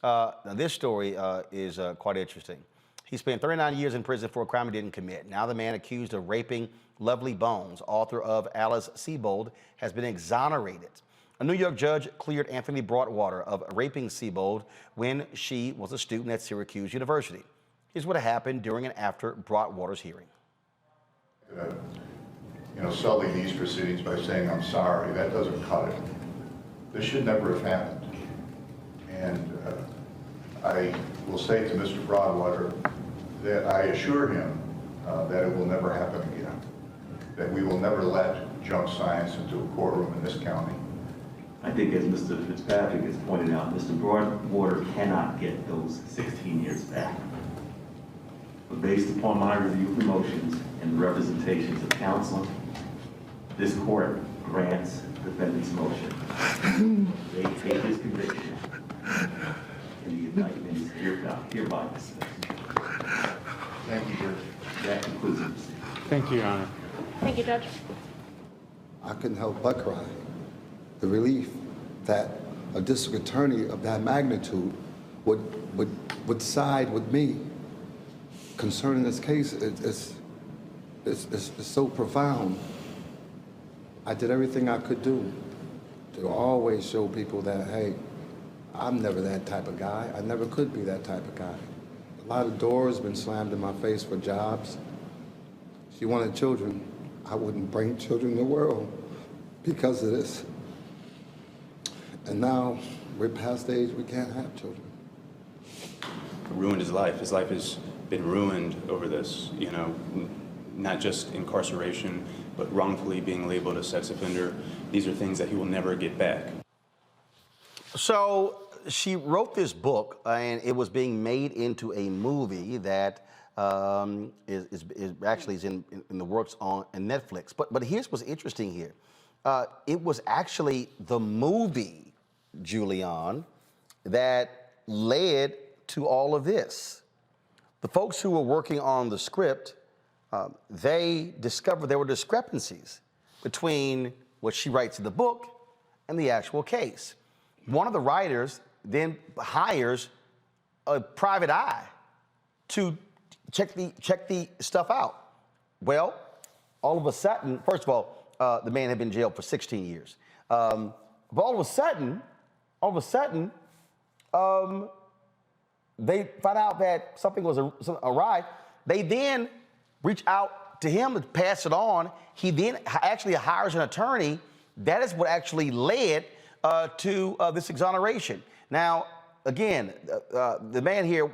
Now this story is quite interesting. He spent 39 years in prison for a crime he didn't commit. Now the man accused of raping Lovely Bones, author of Alice Sebold, has been exonerated. A New York judge cleared Anthony Broadwater of raping Sebold when she was a student at Syracuse University. Here's what happened during and after Broadwater's hearing. Sully these proceedings by saying I'm sorry. That doesn't cut it. This should never have happened. And I will say to Mr. Broadwater that I assure him that it will never happen again, that we will never let junk science into a courtroom in this county. I think, as Mr. Fitzpatrick has pointed out, Mr. Broadwater cannot get those 16 years back. But based upon my review of the motions and the representations of counsel, this court grants the defendant's motion. They take his conviction, and the indictment is hereby dismissed. Thank you, Judge. That concludes the proceeding. Thank you, Your Honor. Thank you, Judge. I couldn't help but cry. The relief that a district attorney of that magnitude would side with me concerning this case is so profound. I did everything I could do to always show people that, hey, I'm never that type of guy. I never could be that type of guy. A lot of doors been slammed in my face for jobs. She wanted children. I wouldn't bring children in the world because of this. And now we're past the age we can't have children. Ruined his life. His life has been ruined over this, not just incarceration, but wrongfully being labeled a sex offender. These are things that he will never get back. So she wrote this book, and it was being made into a movie that is actually in the works on Netflix. But here's what's interesting here. It was actually the movie, Julian, that led to all of this. The folks who were working on the script, they discovered there were discrepancies between what she writes in the book and the actual case. One of the writers then hires a private eye to check the stuff out. Well, all of a sudden, first of all, the man had been in jail for 16 years. But all of a sudden, they found out that something was awry. They then reach out to him to pass it on. He then actually hires an attorney. That is what actually led to this exoneration. Now, again, the man here,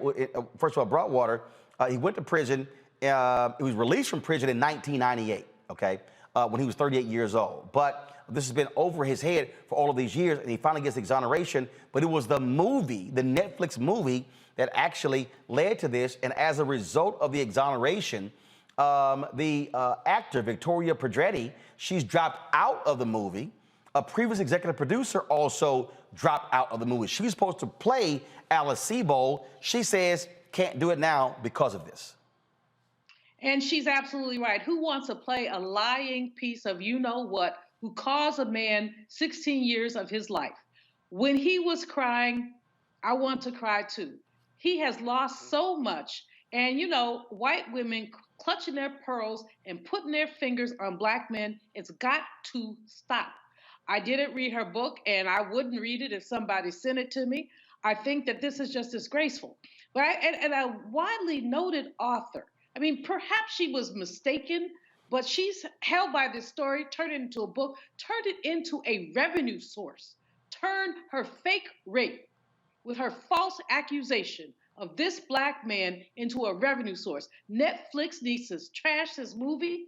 first of all, Broadwater, he went to prison. He was released from prison in 1998, okay, when he was 38 years old. But this has been over his head for all of these years, and he finally gets exoneration. But it was the movie, the Netflix movie, that actually led to this. And as a result of the exoneration, the actor, Victoria Pedretti, she's dropped out of the movie. A previous executive producer also dropped out of the movie. She was supposed to play Alice Sebold. She says can't do it now because of this. And she's absolutely right. Who wants to play a lying piece of you-know-what who caused a man 16 years of his life? When he was crying, I want to cry too. He has lost so much. And, white women clutching their pearls and putting their fingers on black men, it's got to stop. I didn't read her book, and I wouldn't read it if somebody sent it to me. I think that this is just disgraceful. But and a widely noted author. I mean, perhaps she was mistaken, but she's held by this story, turned it into a book, turned it into a revenue source, turned her fake rape with her false accusation of this black man into a revenue source. Netflix needs to trash this movie.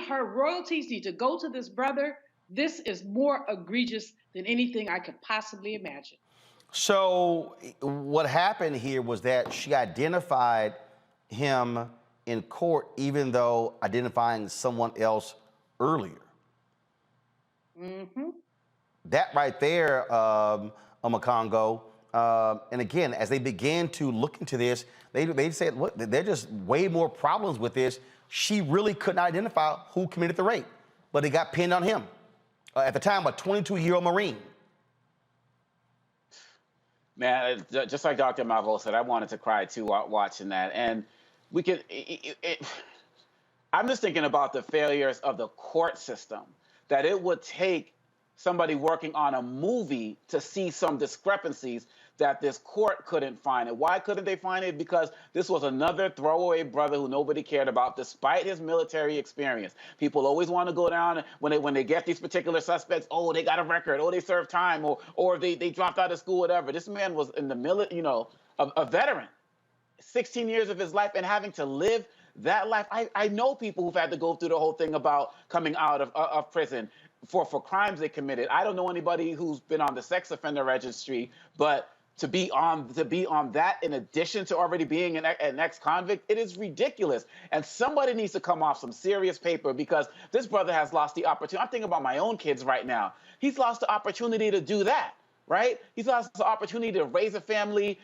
Her royalties need to go to this brother. This is more egregious than anything I could possibly imagine. So what happened here was that she identified him in court, even though identifying someone else earlier. Mm-hmm. That right there, Omakongo, and again, as they began to look into this, they said, look, there's just way more problems with this. She really couldn't identify who committed the rape, but it got pinned on him. At the time, a 22-year-old Marine. Man, just like Dr. Malvo said, I wanted to cry too watching that. And we could, I'm just thinking about the failures of the court system, that it would take somebody working on a movie to see some discrepancies that this court couldn't find it. Why couldn't they find it? Because this was another throwaway brother who nobody cared about, despite his military experience. People always want to go down when they get these particular suspects. Oh, they got a record. Oh, they served time, or they dropped out of school, whatever. This man was in the military, a veteran. 16 years of his life, and having to live that life. I know people who've had to go through the whole thing about coming out of prison for crimes they committed. I don't know anybody who's been on the sex offender registry, but to be on that in addition to already being an ex-convict, it is ridiculous. And somebody needs to come off some serious paper, because this brother has lost the opportunity. I'm thinking about my own kids right now. He's lost the opportunity to do that, right? He's lost the opportunity to raise a family,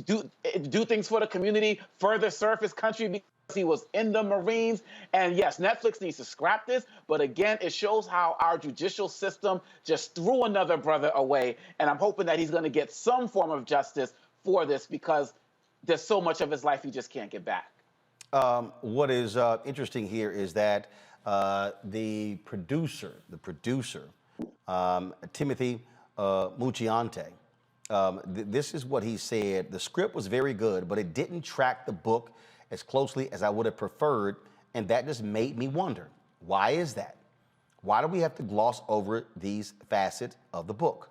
do things for the community, further serve his country, because he was in the Marines. And yes, Netflix needs to scrap this, but again, it shows how our judicial system just threw another brother away. And I'm hoping that he's going to get some form of justice for this, because there's so much of his life he just can't get back. What is interesting here is that the producer, Timothy Mucciante, this is what he said. The script was very good, but it didn't track the book as closely as I would have preferred, and that just made me wonder, why is that? Why do we have to gloss over these facets of the book?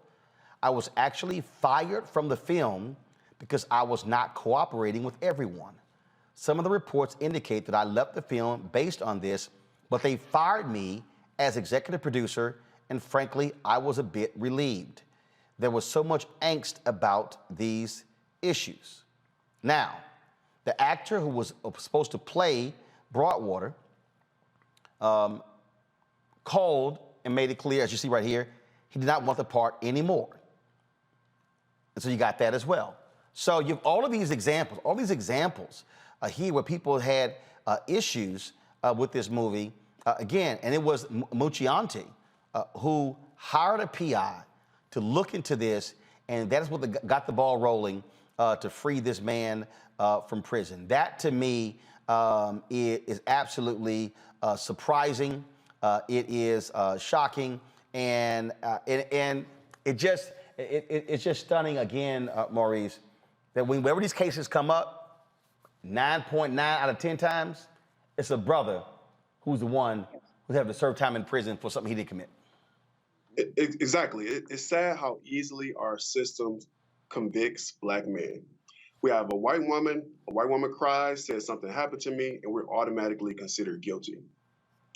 I was actually fired from the film because I was not cooperating with everyone. Some of the reports indicate that I left the film based on this, but they fired me as executive producer, and frankly, I was a bit relieved. There was so much angst about these issues. Now, the actor who was supposed to play Broadwater called and made it clear, as you see right here, he did not want the part anymore. And so you got that as well. So you have all these examples here where people had issues with this movie. Again, and it was Mucciante who hired a PI to look into this, and that is what got the ball rolling to free this man from prison. That, to me, is absolutely surprising. It is shocking, and it's just stunning again, Maurice, that whenever these cases come up, 9.9 out of 10 times, it's a brother who's the one who's having to serve time in prison for something he didn't commit. Exactly. It's sad how easily our system convicts Black men. We have a white woman cries, says something happened to me, and we're automatically considered guilty.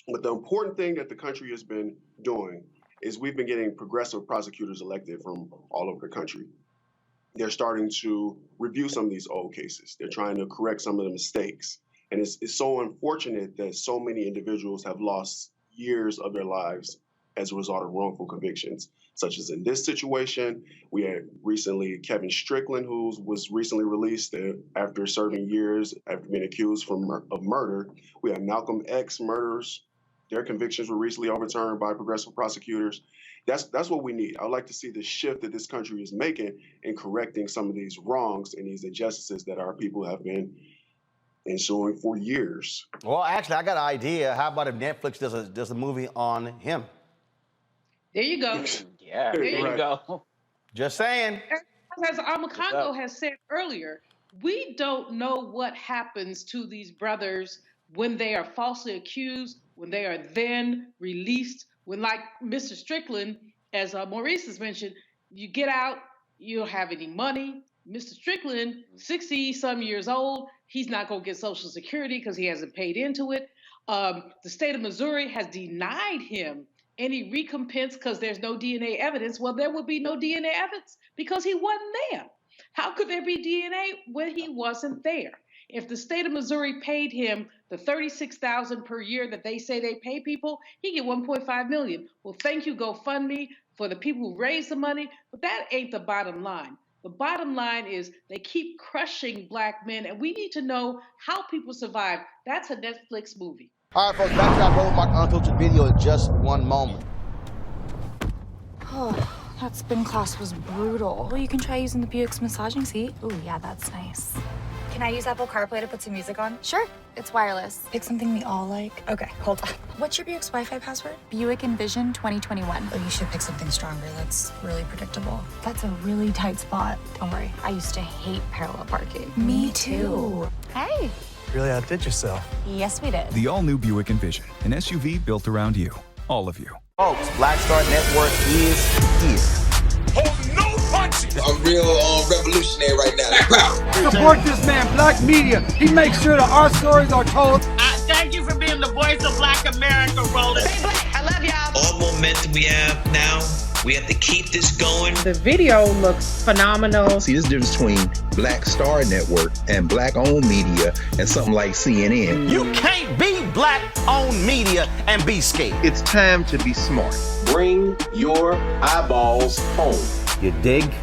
But the important thing that the country has been doing is we've been getting progressive prosecutors elected from all over the country. They're starting to review some of these old cases. They're trying to correct some of the mistakes. And it's so unfortunate that so many individuals have lost years of their lives as a result of wrongful convictions, such as in this situation. We had recently Kevin Strickland, who was recently released after serving years after being accused of murder. We have Malcolm X murderers. Their convictions were recently overturned by progressive prosecutors. That's what we need. I'd like to see the shift that this country is making in correcting some of these wrongs and these injustices that our people have been ensuing for years. Well, actually, I got an idea. How about if Netflix does a movie on him? There you go. Yeah, There you go. Just saying. As Amakongo has said earlier, we don't know what happens to these brothers when they are falsely accused, when they are then released, when, like Mr. Strickland, as Maurice has mentioned, you get out, you don't have any money. Mr. Strickland, 60-some years old, he's not going to get Social Security because he hasn't paid into it. The state of Missouri has denied him any recompense because there's no DNA evidence. Well, there would be no DNA evidence because he wasn't there. How could there be DNA when he wasn't there? If the state of Missouri paid him the $36,000 per year that they say they pay people, he get $1.5 million. Well, thank you, GoFundMe, for the people who raise the money, but that ain't the bottom line. The bottom line is they keep crushing Black men, and we need to know how people survive. That's a Netflix movie. All right, folks, back to our Roland Mark Unfiltered video in just one moment. That spin class was brutal. Well, you can try using the Buick's massaging seat. Ooh, yeah, that's nice. Can I use Apple CarPlay to put some music on? Sure, it's wireless. Pick something we all like. Okay, hold on. What's your Buick's Wi-Fi password? Buick Envision 2021. Oh, you should pick something stronger. That's really predictable. That's a really tight spot. Don't worry, I used to hate parallel parking. Me too. Hey. Really outdid yourself. Yes, we did. The all-new Buick Envision, an SUV built around you. All of you. Folks, Black Star Network is here. Oh, no punches! I'm real revolutionary right now. Support this man, Black Media. He makes sure that our stories are told. Thank you for being the voice of Black America, Roland. Stay black. I love y'all. All momentum we have now, we have to keep this going. The video looks phenomenal. See, this difference between Black Star Network and Black-owned media and something like CNN. You can't be Black-owned media and be scared. It's time to be smart. Bring your eyeballs home. You dig?